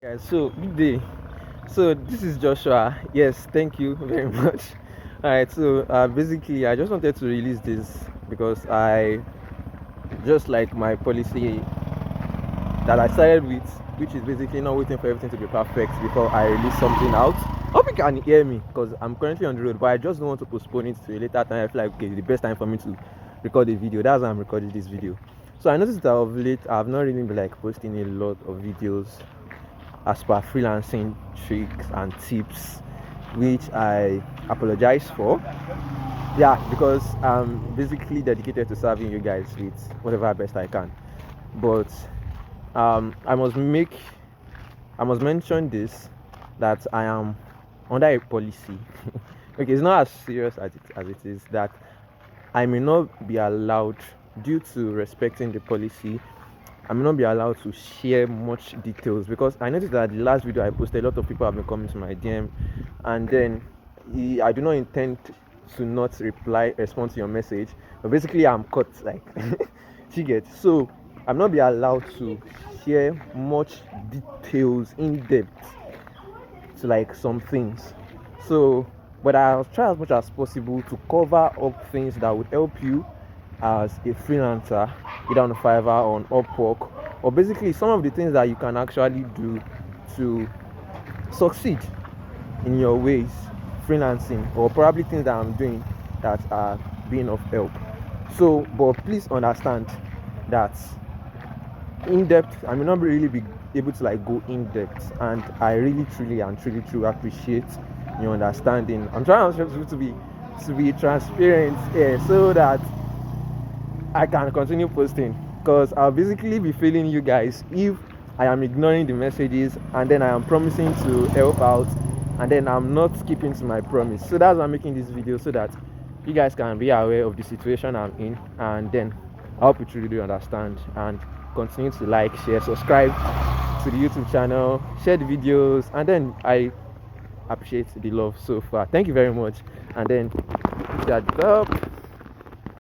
Guys, so good day. So this is Joshua. Yes, thank you very much. All right, so basically, I just wanted to release this because I just like my policy that I started with, which is basically not waiting for everything to be perfect before I release something out. Hope you can hear me because I'm currently on the road, but I just don't want to postpone it to a later time. I feel like okay, it's the best time for me to record a video. That's why I'm recording this video. So I noticed that of late I've not really been like posting a lot of videos as per freelancing tricks and tips, which I apologize for. Yeah, because I'm basically dedicated to serving you guys with whatever best I can. But um, I must make, I must mention this that I am under a policy. Okay, it's not as serious as it is that I may not be allowed, due to respecting the policy, I may not be allowed to share much details because I noticed that the last video I posted, a lot of people have been coming to my DM, and then I do not intend to not respond to your message, but basically I'm caught like she gets so I'm not be allowed to share much details in depth to like some things. So, but I'll try as much as possible to cover up things that would help you as a freelancer, either on Fiverr or on Upwork, or basically some of the things that you can actually do to succeed in your ways freelancing, or probably things that I'm doing that are being of help. So, but please understand that in depth, I may not really be able to like go in depth, and I really truly and truly truly appreciate your understanding. I'm trying to be transparent here so that I can continue posting, because I'll basically be failing you guys if I am ignoring the messages and then I am promising to help out and then I'm not keeping to my promise. So that's why I'm making this video, so that you guys can be aware of the situation I'm in, and then I hope you truly do understand and continue to like, share, subscribe to the YouTube channel, share the videos, and then I appreciate the love so far. Thank you very much. And then shut up.